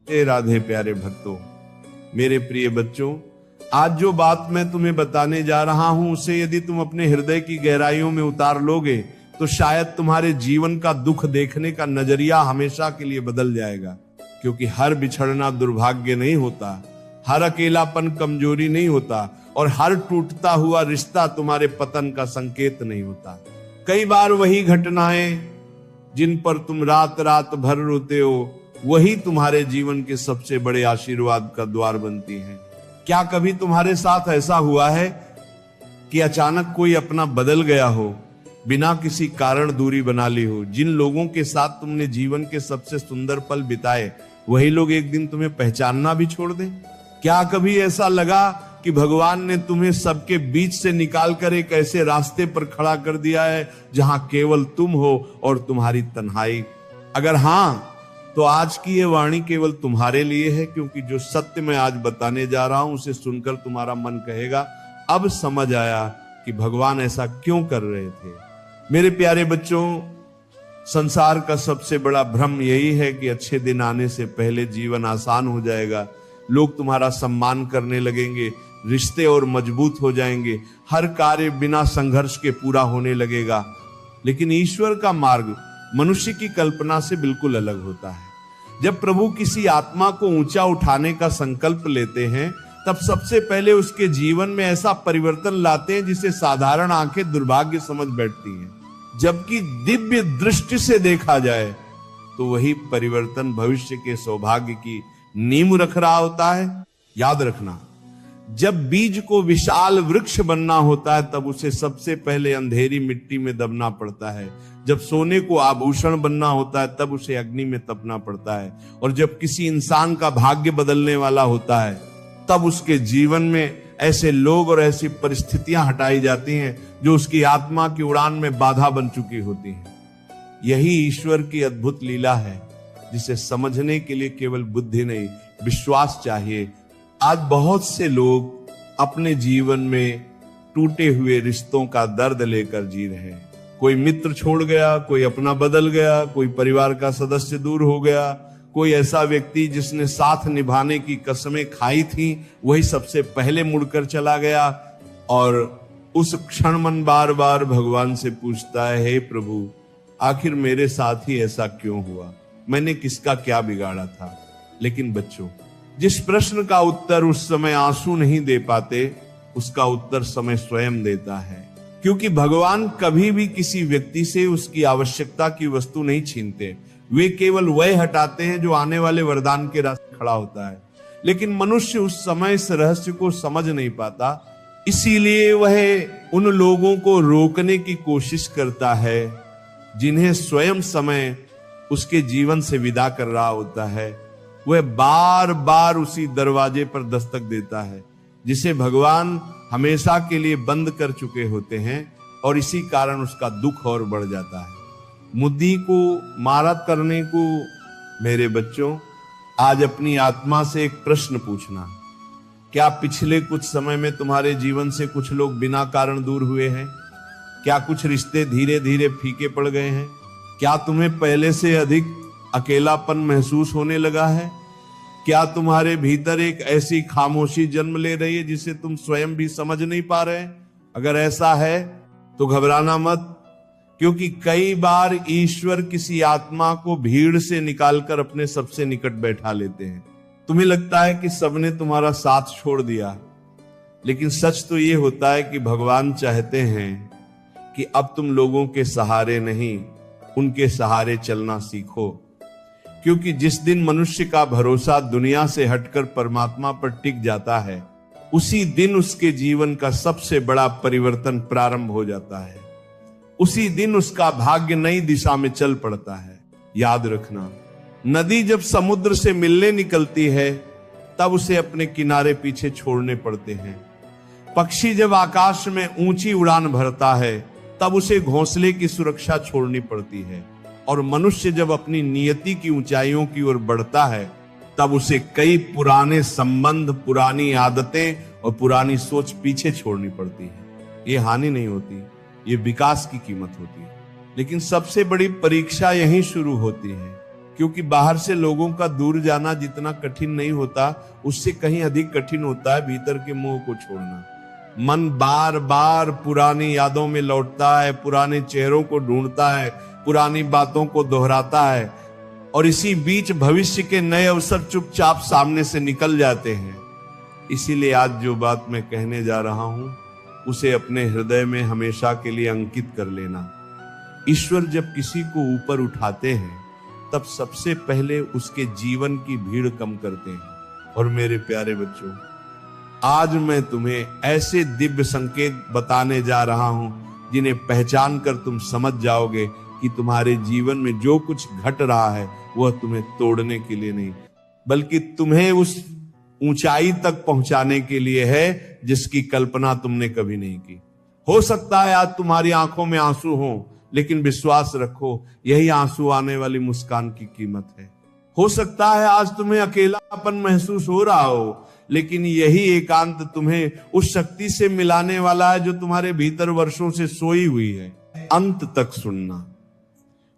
हे राधे प्यारे भक्तों, मेरे प्रिय बच्चों, आज जो बात मैं तुम्हें बताने जा रहा हूं उसे यदि तुम अपने हृदय की गहराइयों में उतार लोगे तो शायद तुम्हारे जीवन का दुख देखने का नजरिया हमेशा के लिए बदल जाएगा। क्योंकि हर बिछड़ना दुर्भाग्य नहीं होता, हर अकेलापन कमजोरी नहीं होता, और हर टूटता हुआ रिश्ता तुम्हारे पतन का संकेत नहीं होता। कई बार वही घटनाएं जिन पर तुम रात रात भर रोते हो, वही तुम्हारे जीवन के सबसे बड़े आशीर्वाद का द्वार बनती हैं। क्या कभी तुम्हारे साथ ऐसा हुआ है कि अचानक कोई अपना बदल गया हो, बिना किसी कारण दूरी बना ली हो? जिन लोगों के साथ तुमने जीवन के सबसे सुंदर पल बिताए, वही लोग एक दिन तुम्हें पहचानना भी छोड़ दें? क्या कभी ऐसा लगा कि भगवान ने तुम्हें सबके बीच से निकालकर एक ऐसे रास्ते पर खड़ा कर दिया है जहां केवल तुम हो और तुम्हारी तन्हाई? अगर हां, तो आज की ये वाणी केवल तुम्हारे लिए है, क्योंकि जो सत्य मैं आज बताने जा रहा हूं उसे सुनकर तुम्हारा मन कहेगा, अब समझ आया कि भगवान ऐसा क्यों कर रहे थे। मेरे प्यारे बच्चों, संसार का सबसे बड़ा भ्रम यही है कि अच्छे दिन आने से पहले जीवन आसान हो जाएगा, लोग तुम्हारा सम्मान करने लगेंगे, रिश्ते और मजबूत हो जाएंगे, हर कार्य बिना संघर्ष के पूरा होने लगेगा। लेकिन ईश्वर का मार्ग मनुष्य की कल्पना से बिल्कुल अलग होता है। जब प्रभु किसी आत्मा को ऊंचा उठाने का संकल्प लेते हैं, तब सबसे पहले उसके जीवन में ऐसा परिवर्तन लाते हैं जिसे साधारण आंखें दुर्भाग्य समझ बैठती हैं। जबकि दिव्य दृष्टि से देखा जाए तो वही परिवर्तन भविष्य के सौभाग्य की नींव रख रहा होता है। याद रखना, जब बीज को विशाल वृक्ष बनना होता है तब उसे सबसे पहले अंधेरी मिट्टी में दबना पड़ता है। जब सोने को आभूषण बनना होता है तब उसे अग्नि में तपना पड़ता है। और जब किसी इंसान का भाग्य बदलने वाला होता है तब उसके जीवन में ऐसे लोग और ऐसी परिस्थितियां हटाई जाती हैं जो उसकी आत्मा की उड़ान में बाधा बन चुकी होती हैं। यही ईश्वर की अद्भुत लीला है, जिसे समझने के लिए केवल बुद्धि नहीं, विश्वास चाहिए। आज बहुत से लोग अपने जीवन में टूटे हुए रिश्तों का दर्द लेकर जी रहे हैं। कोई मित्र छोड़ गया, कोई अपना बदल गया, कोई परिवार का सदस्य दूर हो गया, कोई ऐसा व्यक्ति जिसने साथ निभाने की कसमें खाई थी वही सबसे पहले मुड़कर चला गया। और उस क्षण मन बार बार भगवान से पूछता है, हे प्रभु, आखिर मेरे साथ ही ऐसा क्यों हुआ? मैंने किसका क्या बिगाड़ा था? लेकिन बच्चों, जिस प्रश्न का उत्तर उस समय आंसू नहीं दे पाते, उसका उत्तर समय स्वयं देता है। क्योंकि भगवान कभी भी किसी व्यक्ति से उसकी आवश्यकता की वस्तु नहीं छीनते, वे केवल वह हटाते हैं जो आने वाले वरदान के रास्ते खड़ा होता है। लेकिन मनुष्य उस समय इस रहस्य को समझ नहीं पाता, इसीलिए वह उन लोगों को रोकने की कोशिश करता है जिन्हें स्वयं समय उसके जीवन से विदा कर रहा होता है। वह बार बार उसी दरवाजे पर दस्तक देता है जिसे भगवान हमेशा के लिए बंद कर चुके होते हैं, और इसी कारण उसका दुख और बढ़ जाता है। मुद्दी को मारा करने को मेरे बच्चों, आज अपनी आत्मा से एक प्रश्न पूछना, क्या पिछले कुछ समय में तुम्हारे जीवन से कुछ लोग बिना कारण दूर हुए हैं? क्या कुछ रिश्ते धीरे धीरे फीके पड़ गए हैं? क्या तुम्हें पहले से अधिक अकेलापन महसूस होने लगा है? क्या तुम्हारे भीतर एक ऐसी खामोशी जन्म ले रही है जिसे तुम स्वयं भी समझ नहीं पा रहे? अगर ऐसा है तो घबराना मत, क्योंकि कई बार ईश्वर किसी आत्मा को भीड़ से निकालकर अपने सबसे निकट बैठा लेते हैं। तुम्हें लगता है कि सबने तुम्हारा साथ छोड़ दिया, लेकिन सच तो ये होता है कि भगवान चाहते हैं कि अब तुम लोगों के सहारे नहीं, उनके सहारे चलना सीखो। क्योंकि जिस दिन मनुष्य का भरोसा दुनिया से हटकर परमात्मा पर टिक जाता है, उसी दिन उसके जीवन का सबसे बड़ा परिवर्तन प्रारंभ हो जाता है। उसी दिन उसका भाग्य नई दिशा में चल पड़ता है। याद रखना, नदी जब समुद्र से मिलने निकलती है तब उसे अपने किनारे पीछे छोड़ने पड़ते हैं। पक्षी जब आकाश में ऊंची उड़ान भरता है तब उसे घोंसले की सुरक्षा छोड़नी पड़ती है। और मनुष्य जब अपनी नियति की ऊंचाइयों की ओर बढ़ता है तब उसे कई पुराने संबंध, पुरानी आदतें और पुरानी सोच पीछे छोड़नी पड़ती है। ये हानि नहीं होती, ये विकास की कीमत होती है। लेकिन सबसे बड़ी परीक्षा यहीं शुरू होती है क्योंकि बाहर से लोगों का दूर जाना जितना कठिन नहीं होता, उससे कहीं अधिक कठिन होता है भीतर के मोह को छोड़ना। मन बार बार पुरानी यादों में लौटता है, पुराने चेहरों को ढूंढता है, पुरानी बातों को दोहराता है, और इसी बीच भविष्य के नए अवसर चुपचाप सामने से निकल जाते हैं। इसीलिए आज जो बात मैं कहने जा रहा हूं, उसे अपने हृदय में हमेशा के लिए अंकित कर लेना। ईश्वर जब किसी को ऊपर उठाते हैं, तब सबसे पहले उसके जीवन की भीड़ कम करते हैं। और मेरे प्यारे बच्चों, आज मैं तुम्हें ऐसे दिव्य संकेत बताने जा रहा हूं, जिन्हें पहचान कर तुम समझ जाओगे कि तुम्हारे जीवन में जो कुछ घट रहा है वह तुम्हें तोड़ने के लिए नहीं, बल्कि तुम्हें उस ऊंचाई तक पहुंचाने के लिए है जिसकी कल्पना तुमने कभी नहीं की। हो सकता है आज तुम्हारी आंखों में आंसू हो, लेकिन विश्वास रखो, यही आंसू आने वाली मुस्कान की कीमत है। हो सकता है आज तुम्हें अकेलापन महसूस हो रहा हो, लेकिन यही एकांत तुम्हें उस शक्ति से मिलाने वाला है जो तुम्हारे भीतर वर्षों से सोई हुई है। अंत तक सुनना,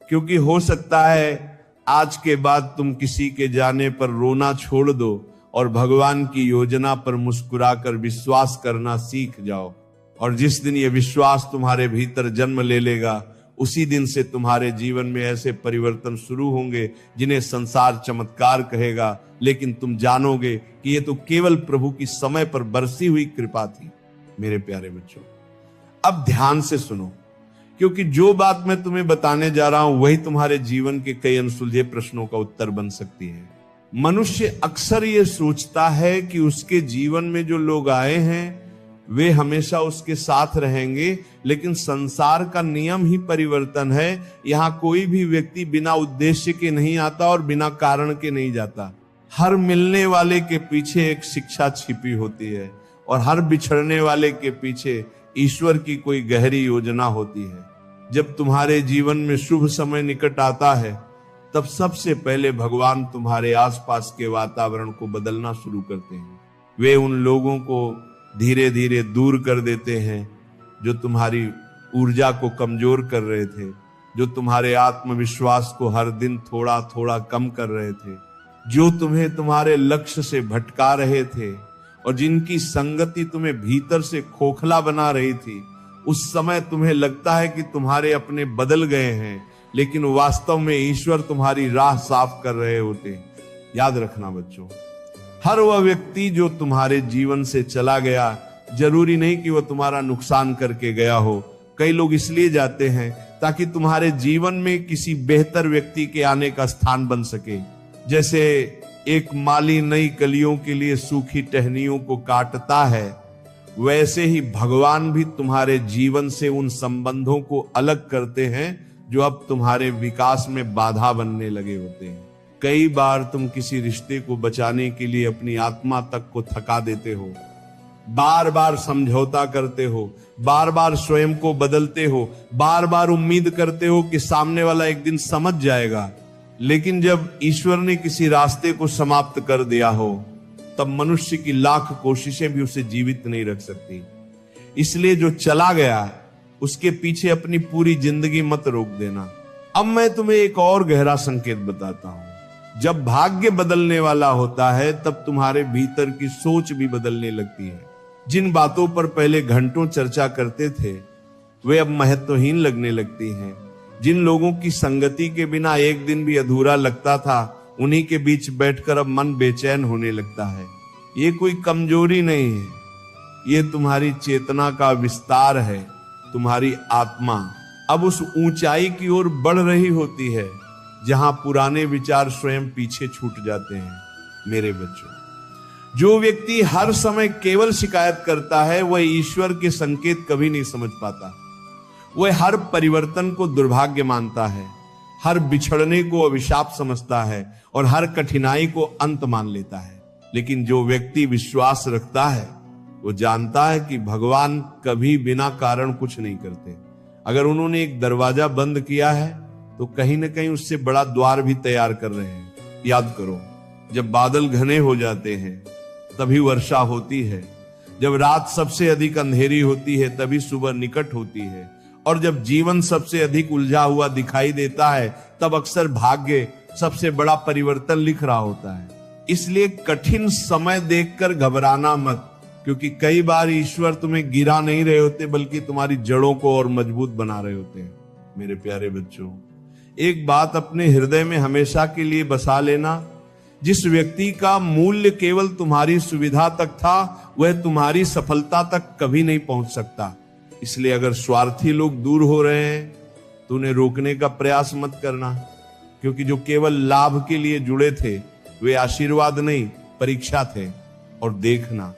क्योंकि हो सकता है आज के बाद तुम किसी के जाने पर रोना छोड़ दो और भगवान की योजना पर मुस्कुराकर विश्वास करना सीख जाओ। और जिस दिन यह विश्वास तुम्हारे भीतर जन्म ले लेगा, उसी दिन से तुम्हारे जीवन में ऐसे परिवर्तन शुरू होंगे जिन्हें संसार चमत्कार कहेगा, लेकिन तुम जानोगे कि यह तो केवल प्रभु की समय पर बरसी हुई कृपा थी। मेरे प्यारे बच्चों, अब ध्यान से सुनो, क्योंकि जो बात मैं तुम्हें बताने जा रहा हूं वही तुम्हारे जीवन के कई अनसुलझे प्रश्नों का उत्तर बन सकती है। मनुष्य अक्सर ये सोचता है कि उसके जीवन में जो लोग आए हैं वे हमेशा उसके साथ रहेंगे, लेकिन संसार का नियम ही परिवर्तन है। यहां कोई भी व्यक्ति बिना उद्देश्य के नहीं आता और बिना कारण के नहीं जाता। हर मिलने वाले के पीछे एक शिक्षा छिपी होती है, और हर बिछड़ने वाले के पीछे ईश्वर की कोई गहरी योजना होती है। जब तुम्हारे जीवन में शुभ समय निकट आता है, तब सबसे पहले भगवान तुम्हारे आसपास के वातावरण को बदलना शुरू करते हैं। वे उन लोगों को धीरे धीरे दूर कर देते हैं जो तुम्हारी ऊर्जा को कमजोर कर रहे थे, जो तुम्हारे आत्मविश्वास को हर दिन थोड़ा थोड़ा कम कर रहे थे, जो तुम्हें तुम्हारे लक्ष्य से भटका रहे थे, और जिनकी संगति तुम्हें भीतर से खोखला बना रही थी। उस समय तुम्हें लगता है कि तुम्हारे अपने बदल गए हैं, लेकिन वास्तव में ईश्वर तुम्हारी राह साफ कर रहे होते। याद रखना बच्चों, हर वह व्यक्ति जो तुम्हारे जीवन से चला गया, जरूरी नहीं कि वह तुम्हारा नुकसान करके गया हो। कई लोग इसलिए जाते हैं ताकि तुम्हारे जीवन में किसी बेहतर व्यक्ति के आने का स्थान बन सके। जैसे एक माली नई कलियों के लिए सूखी टहनियों को काटता है, वैसे ही भगवान भी तुम्हारे जीवन से उन संबंधों को अलग करते हैं जो अब तुम्हारे विकास में बाधा बनने लगे होते हैं। कई बार तुम किसी रिश्ते को बचाने के लिए अपनी आत्मा तक को थका देते हो, बार बार समझौता करते हो, बार बार स्वयं को बदलते हो, बार बार उम्मीद करते हो कि सामने वाला एक दिन समझ जाएगा। लेकिन जब ईश्वर ने किसी रास्ते को समाप्त कर दिया हो, तब मनुष्य की लाख कोशिशें भी उसे जीवित नहीं रख सकती। इसलिए जो चला गया उसके पीछे अपनी पूरी जिंदगी मत रोक देना। अब मैं तुम्हें एक और गहरा संकेत बताता हूं। जब भाग्य बदलने वाला होता है, तब तुम्हारे भीतर की सोच भी बदलने लगती है। जिन बातों पर पहले घंटों चर्चा करते थे, वे अब महत्वहीन लगने लगती हैं। जिन लोगों की संगति के बिना एक दिन भी अधूरा लगता था, उन्हीं के बीच बैठकर अब मन बेचैन होने लगता है। ये कोई कमजोरी नहीं है, ये तुम्हारी चेतना का विस्तार है। तुम्हारी आत्मा अब उस ऊंचाई की ओर बढ़ रही होती है जहां पुराने विचार स्वयं पीछे छूट जाते हैं। मेरे बच्चों, जो व्यक्ति हर समय केवल शिकायत करता है, वह ईश्वर के संकेत कभी नहीं समझ पाता। वह हर परिवर्तन को दुर्भाग्य मानता है, हर बिछड़ने को अभिशाप समझता है और हर कठिनाई को अंत मान लेता है। लेकिन जो व्यक्ति विश्वास रखता है, वो जानता है कि भगवान कभी बिना कारण कुछ नहीं करते। अगर उन्होंने एक दरवाजा बंद किया है, तो कहीं ना कहीं उससे बड़ा द्वार भी तैयार कर रहे हैं। याद करो, जब बादल घने हो जाते हैं तभी वर्षा होती है, जब रात सबसे अधिक अंधेरी होती है तभी सुबह निकट होती है, और जब जीवन सबसे अधिक उलझा हुआ दिखाई देता है, तब अक्सर भाग्य सबसे बड़ा परिवर्तन लिख रहा होता है। इसलिए कठिन समय देखकर घबराना मत, क्योंकि कई बार ईश्वर तुम्हें गिरा नहीं रहे होते, बल्कि तुम्हारी जड़ों को और मजबूत बना रहे होते हैं। मेरे प्यारे बच्चों, एक बात अपने हृदय में हमेशा के लिए बसा लेना, जिस व्यक्ति का मूल्य केवल तुम्हारी सुविधा तक था, वह तुम्हारी सफलता तक कभी नहीं पहुंच सकता। इसलिए अगर स्वार्थी लोग दूर हो रहे हैं तो उन्हें रोकने का प्रयास मत करना, क्योंकि जो केवल लाभ के लिए जुड़े थे वे आशीर्वाद नहीं, परीक्षा थे। और देखना,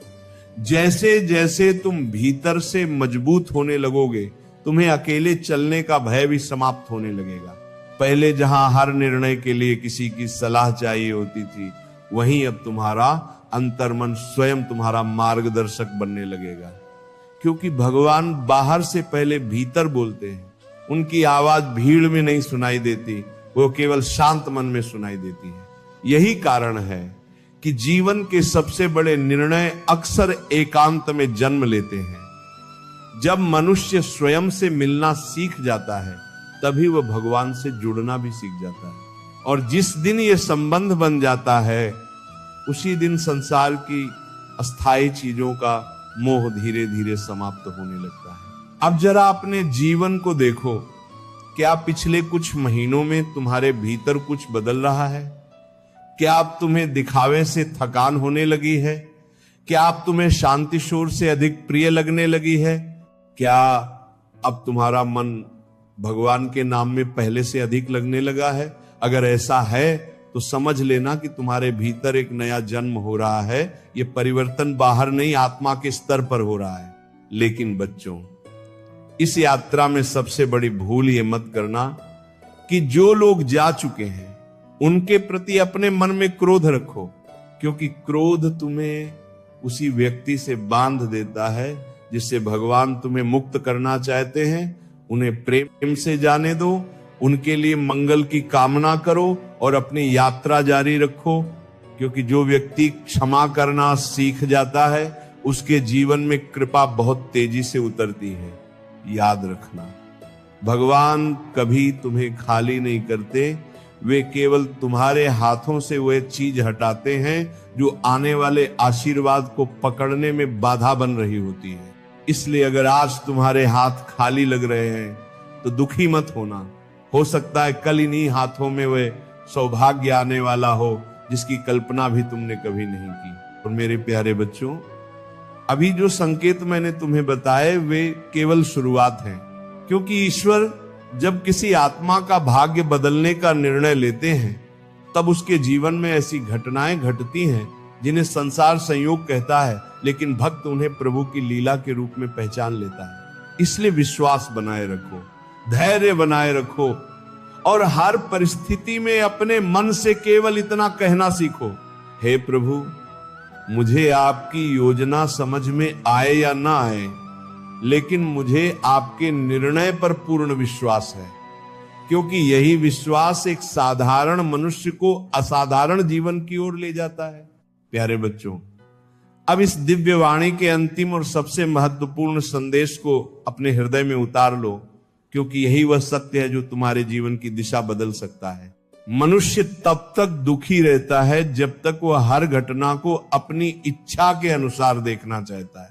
जैसे जैसे तुम भीतर से मजबूत होने लगोगे, तुम्हें अकेले चलने का भय भी समाप्त होने लगेगा। पहले जहां हर निर्णय के लिए किसी की सलाह चाहिए होती थी, वहीं अब तुम्हारा अंतर्मन स्वयं तुम्हारा मार्गदर्शक बनने लगेगा। क्योंकि भगवान बाहर से पहले भीतर बोलते हैं। उनकी आवाज भीड़ में नहीं सुनाई देती, वो केवल शांत मन में सुनाई देती है। यही कारण है कि जीवन के सबसे बड़े निर्णय अक्सर एकांत में जन्म लेते हैं। जब मनुष्य स्वयं से मिलना सीख जाता है, तभी वह भगवान से जुड़ना भी सीख जाता है। और जिस दिन यह संबंध बन जाता है, उसी दिन संसार की अस्थायी चीजों का मोह धीरे धीरे समाप्त होने लगता है। अब जरा अपने जीवन को देखो, क्या पिछले कुछ महीनों में तुम्हारे भीतर कुछ बदल रहा है? क्या अब तुम्हें दिखावे से थकान होने लगी है? क्या अब तुम्हें शांति शोर से अधिक प्रिय लगने लगी है? क्या अब तुम्हारा मन भगवान के नाम में पहले से अधिक लगने लगा है? अगर ऐसा है तो समझ लेना कि तुम्हारे भीतर एक नया जन्म हो रहा है। यह परिवर्तन बाहर नहीं, आत्मा के स्तर पर हो रहा है। लेकिन बच्चों, इस यात्रा में सबसे बड़ी भूल यह मत करना कि जो लोग जा चुके हैं उनके प्रति अपने मन में क्रोध रखो, क्योंकि क्रोध तुम्हें उसी व्यक्ति से बांध देता है जिससे भगवान तुम्हें मुक्त करना चाहते हैं। उन्हें प्रेम से जाने दो, उनके लिए मंगल की कामना करो और अपनी यात्रा जारी रखो। क्योंकि जो व्यक्ति क्षमा करना सीख जाता है, उसके जीवन में कृपा बहुत तेजी से उतरती है। याद रखना, भगवान कभी तुम्हें खाली नहीं करते। वे केवल तुम्हारे हाथों से वह चीज हटाते हैं जो आने वाले आशीर्वाद को पकड़ने में बाधा बन रही होती है। इसलिए अगर आज तुम्हारे हाथ खाली लग रहे हैं तो दुखी मत होना। हो सकता है कल इन्हीं हाथों में वह सौभाग्य आने वाला हो जिसकी कल्पना भी तुमने कभी नहीं की। और मेरे प्यारे बच्चों, अभी जो संकेत मैंने तुम्हें बताए वे केवल शुरुआत हैं, क्योंकि ईश्वर जब किसी आत्मा का भाग्य बदलने का निर्णय लेते हैं, तब उसके जीवन में ऐसी घटनाएं घटती हैं जिन्हें संसार संयोग कहता है, लेकिन भक्त उन्हें प्रभु की लीला के रूप में पहचान लेता है। इसलिए विश्वास बनाए रखो, धैर्य बनाए रखो और हर परिस्थिति में अपने मन से केवल इतना कहना सीखो, हे प्रभु, मुझे आपकी योजना समझ में आए या ना आए, लेकिन मुझे आपके निर्णय पर पूर्ण विश्वास है। क्योंकि यही विश्वास एक साधारण मनुष्य को असाधारण जीवन की ओर ले जाता है। प्यारे बच्चों, अब इस दिव्य वाणी के अंतिम और सबसे महत्वपूर्ण संदेश को अपने हृदय में उतार लो, क्योंकि यही वह सत्य है जो तुम्हारे जीवन की दिशा बदल सकता है। मनुष्य तब तक दुखी रहता है जब तक वह हर घटना को अपनी इच्छा के अनुसार देखना चाहता है,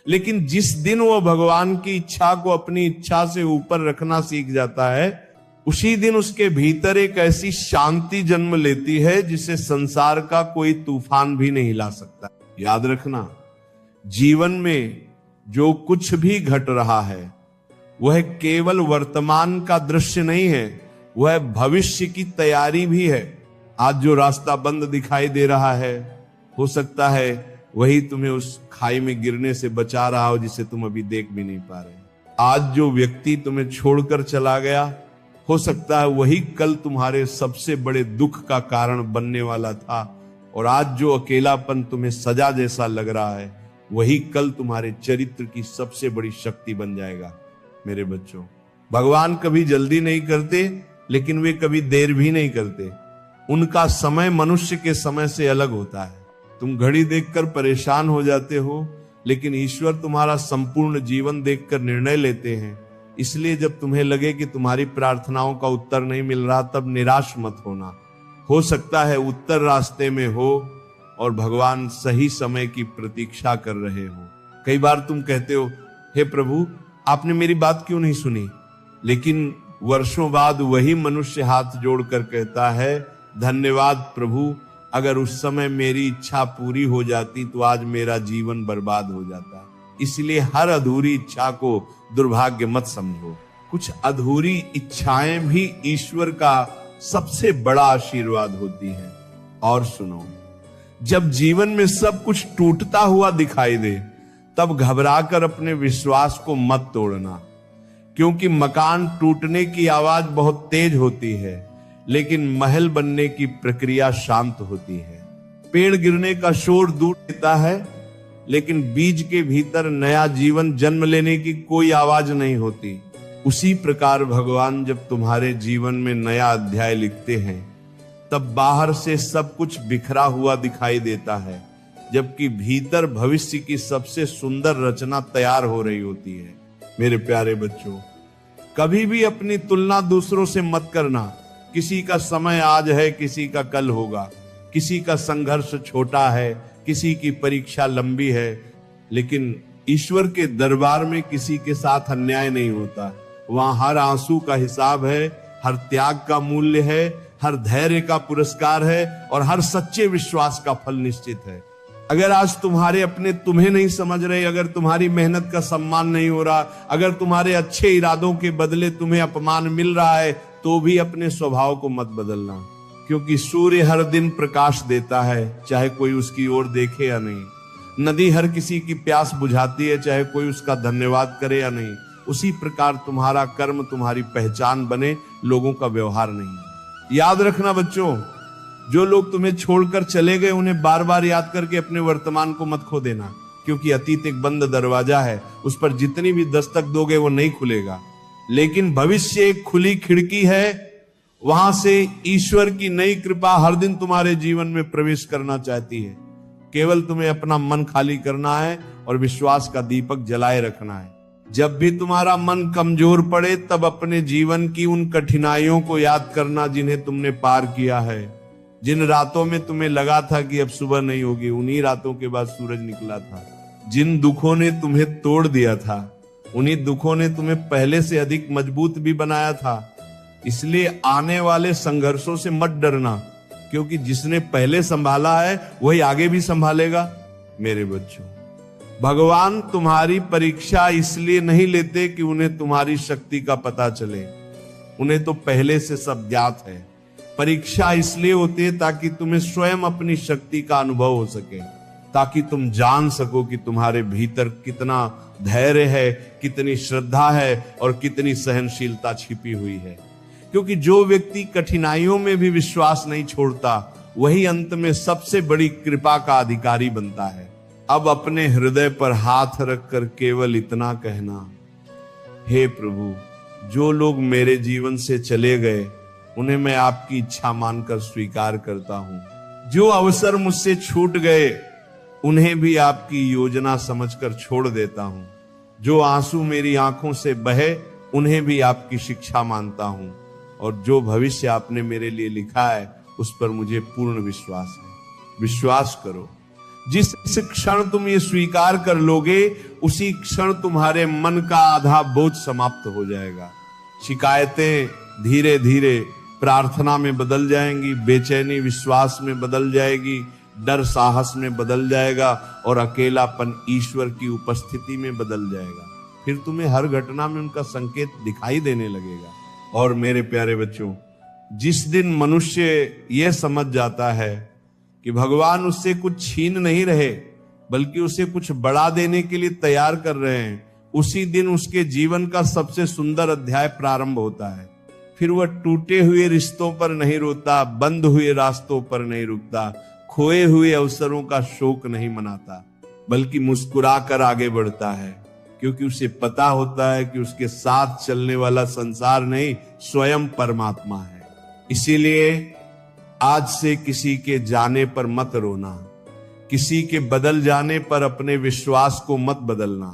लेकिन जिस दिन वह भगवान की इच्छा को अपनी इच्छा से ऊपर रखना सीख जाता है, उसी दिन उसके भीतर एक ऐसी शांति जन्म लेती है जिसे संसार का कोई तूफान भी नहीं ला सकता। याद रखना, जीवन में जो कुछ भी घट रहा है वह केवल वर्तमान का दृश्य नहीं है, वह भविष्य की तैयारी भी है। आज जो रास्ता बंद दिखाई दे रहा है, हो सकता है वही तुम्हें उस खाई में गिरने से बचा रहा हो जिसे तुम अभी देख भी नहीं पा रहे। आज जो व्यक्ति तुम्हें छोड़कर चला गया, हो सकता है वही कल तुम्हारे सबसे बड़े दुख का कारण बनने वाला था। और आज जो अकेलापन तुम्हें सजा जैसा लग रहा है, वही कल तुम्हारे चरित्र की सबसे बड़ी शक्ति बन जाएगा। मेरे बच्चों, भगवान कभी जल्दी नहीं करते, लेकिन वे कभी देर भी नहीं करते। उनका समय मनुष्य के समय से अलग होता है। तुम घड़ी देखकर परेशान हो जाते हो, लेकिन ईश्वर तुम्हारा संपूर्ण जीवन देखकर निर्णय लेते हैं। इसलिए जब तुम्हें लगे कि तुम्हारी प्रार्थनाओं का उत्तर नहीं मिल रहा, तब निराश मत होना। हो सकता है उत्तर रास्ते में हो और भगवान सही समय की प्रतीक्षा कर रहे हो। कई बार तुम कहते हो, हे प्रभु आपने मेरी बात क्यों नहीं सुनी, लेकिन वर्षों बाद वही मनुष्य हाथ जोड़कर कहता है, धन्यवाद प्रभु, अगर उस समय मेरी इच्छा पूरी हो जाती तो आज मेरा जीवन बर्बाद हो जाता। इसलिए हर अधूरी इच्छा को दुर्भाग्य मत समझो। कुछ अधूरी इच्छाएं भी ईश्वर का सबसे बड़ा आशीर्वाद होती हैं। और सुनो, जब जीवन में सब कुछ टूटता हुआ दिखाई दे तब घबराकर अपने विश्वास को मत तोड़ना, क्योंकि मकान टूटने की आवाज बहुत तेज होती है लेकिन महल बनने की प्रक्रिया शांत होती है। पेड़ गिरने का शोर दूर देता है लेकिन बीज के भीतर नया जीवन जन्म लेने की कोई आवाज नहीं होती। उसी प्रकार भगवान जब तुम्हारे जीवन में नया अध्याय लिखते हैं तब बाहर से सब कुछ बिखरा हुआ दिखाई देता है, जबकि भीतर भविष्य की सबसे सुंदर रचना तैयार हो रही होती है। मेरे प्यारे बच्चों, कभी भी अपनी तुलना दूसरों से मत करना। किसी का समय आज है, किसी का कल होगा, किसी का संघर्ष छोटा है, किसी की परीक्षा लंबी है, लेकिन ईश्वर के दरबार में किसी के साथ अन्याय नहीं होता। वहां हर आंसू का हिसाब है, हर त्याग का मूल्य है, हर धैर्य का पुरस्कार है और हर सच्चे विश्वास का फल निश्चित है। अगर आज तुम्हारे अपने तुम्हें नहीं समझ रहे, अगर तुम्हारी मेहनत का सम्मान नहीं हो रहा, अगर तुम्हारे अच्छे इरादों के बदले तुम्हें अपमान मिल रहा है, तो भी अपने स्वभाव को मत बदलना, क्योंकि सूर्य हर दिन प्रकाश देता है, चाहे कोई उसकी ओर देखे या नहीं। नदी हर किसी की प्यास बुझाती है, चाहे कोई उसका धन्यवाद करे या नहीं। उसी प्रकार तुम्हारा कर्म तुम्हारी पहचान बने, लोगों का व्यवहार नहीं। याद रखना बच्चों, जो लोग तुम्हें छोड़कर चले गए उन्हें बार बार याद करके अपने वर्तमान को मत खो देना, क्योंकि अतीत एक बंद दरवाजा है, उस पर जितनी भी दस्तक दोगे वो नहीं खुलेगा। लेकिन भविष्य एक खुली खिड़की है, वहां से ईश्वर की नई कृपा हर दिन तुम्हारे जीवन में प्रवेश करना चाहती है। केवल तुम्हें अपना मन खाली करना है और विश्वास का दीपक जलाए रखना है। जब भी तुम्हारा मन कमजोर पड़े तब अपने जीवन की उन कठिनाइयों को याद करना जिन्हें तुमने पार किया है। जिन रातों में तुम्हें लगा था कि अब सुबह नहीं होगी, उन्हीं रातों के बाद सूरज निकला था। जिन दुखों ने तुम्हें तोड़ दिया था, उन्हीं दुखों ने तुम्हें पहले से अधिक मजबूत भी बनाया था। इसलिए आने वाले संघर्षों से मत डरना, क्योंकि जिसने पहले संभाला है वही आगे भी संभालेगा। मेरे बच्चों, भगवान तुम्हारी परीक्षा इसलिए नहीं लेते कि उन्हें तुम्हारी शक्ति का पता चले, उन्हें तो पहले से सब ज्ञात है। परीक्षा इसलिए होती है ताकि तुम्हें स्वयं अपनी शक्ति का अनुभव हो सके, ताकि तुम जान सको कि तुम्हारे भीतर कितना धैर्य है, कितनी श्रद्धा है और कितनी सहनशीलता छिपी हुई है। क्योंकि जो व्यक्ति कठिनाइयों में भी विश्वास नहीं छोड़ता, वही अंत में सबसे बड़ी कृपा का अधिकारी बनता है। अब अपने हृदय पर हाथ रखकर केवल इतना कहना, हे प्रभु, जो लोग मेरे जीवन से चले गए उन्हें मैं आपकी इच्छा मानकर स्वीकार करता हूं। जो अवसर मुझसे छूट गए उन्हें भी आपकी योजना समझकर छोड़ देता हूं। जो आंसू मेरी आंखों से बहे उन्हें भी आपकी शिक्षा मानता हूं। और जो भविष्य आपने मेरे लिए लिखा है उस पर मुझे पूर्ण विश्वास है। विश्वास करो, जिस क्षण तुम ये स्वीकार कर लोगे उसी क्षण तुम्हारे मन का आधा बोझ समाप्त हो जाएगा। शिकायतें धीरे धीरे प्रार्थना में बदल जाएंगी, बेचैनी विश्वास में बदल जाएगी, डर साहस में बदल जाएगा और अकेलापन ईश्वर की उपस्थिति में बदल जाएगा। फिर तुम्हें हर घटना में उनका संकेत दिखाई देने लगेगा। और मेरे प्यारे बच्चों, जिस दिन मनुष्य यह समझ जाता है कि भगवान उससे कुछ छीन नहीं रहे बल्कि उसे कुछ बढ़ा देने के लिए तैयार कर रहे हैं, उसी दिन उसके जीवन का सबसे सुंदर अध्याय प्रारंभ होता है। फिर वह टूटे हुए रिश्तों पर नहीं रोता, बंद हुए रास्तों पर नहीं रुकता, खोए हुए अवसरों का शोक नहीं मनाता, बल्कि मुस्कुराकर आगे बढ़ता है, क्योंकि उसे पता होता है कि उसके साथ चलने वाला संसार नहीं, स्वयं परमात्मा है। इसीलिए आज से किसी के जाने पर मत रोना, किसी के बदल जाने पर अपने विश्वास को मत बदलना,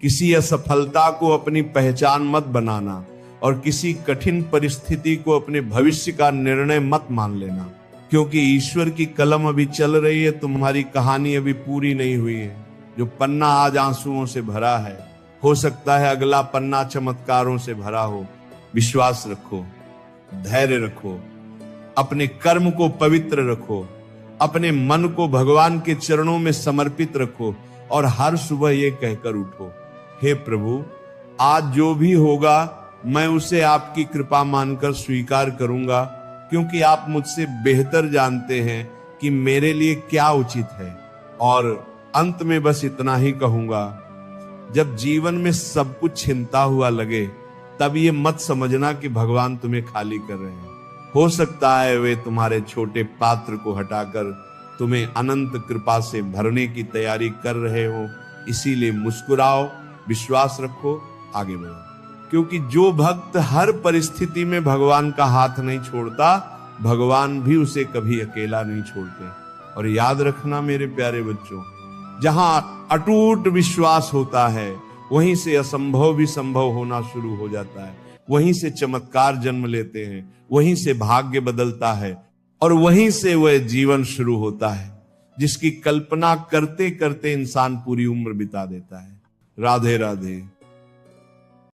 किसी असफलता को अपनी पहचान मत बनाना और किसी कठिन परिस्थिति को अपने भविष्य का निर्णय मत मान लेना। क्योंकि ईश्वर की कलम अभी चल रही है, तुम्हारी कहानी अभी पूरी नहीं हुई है। जो पन्ना आज आंसुओं से भरा है, हो सकता है अगला पन्ना चमत्कारों से भरा हो। विश्वास रखो, धैर्य रखो, अपने कर्म को पवित्र रखो, अपने मन को भगवान के चरणों में समर्पित रखो और हर सुबह ये कहकर उठो, हे प्रभु, आज जो भी होगा मैं उसे आपकी कृपा मानकर स्वीकार करूंगा, क्योंकि आप मुझसे बेहतर जानते हैं कि मेरे लिए क्या उचित है। और अंत में बस इतना ही कहूंगा, जब जीवन में सब कुछ छिनता हुआ लगे, तब ये मत समझना कि भगवान तुम्हें खाली कर रहे हैं। हो सकता है वे तुम्हारे छोटे पात्र को हटाकर तुम्हें अनंत कृपा से भरने की तैयारी कर रहे हो। इसीलिए मुस्कुराओ, विश्वास रखो, आगे बढ़ो, क्योंकि जो भक्त हर परिस्थिति में भगवान का हाथ नहीं छोड़ता, भगवान भी उसे कभी अकेला नहीं छोड़ते। और याद रखना मेरे प्यारे बच्चों, जहां अटूट विश्वास होता है, वहीं से असंभव भी संभव होना शुरू हो जाता है, वहीं से चमत्कार जन्म लेते हैं, वहीं से भाग्य बदलता है और वहीं से वह जीवन शुरू होता है जिसकी कल्पना करते करते इंसान पूरी उम्र बिता देता है। राधे राधे।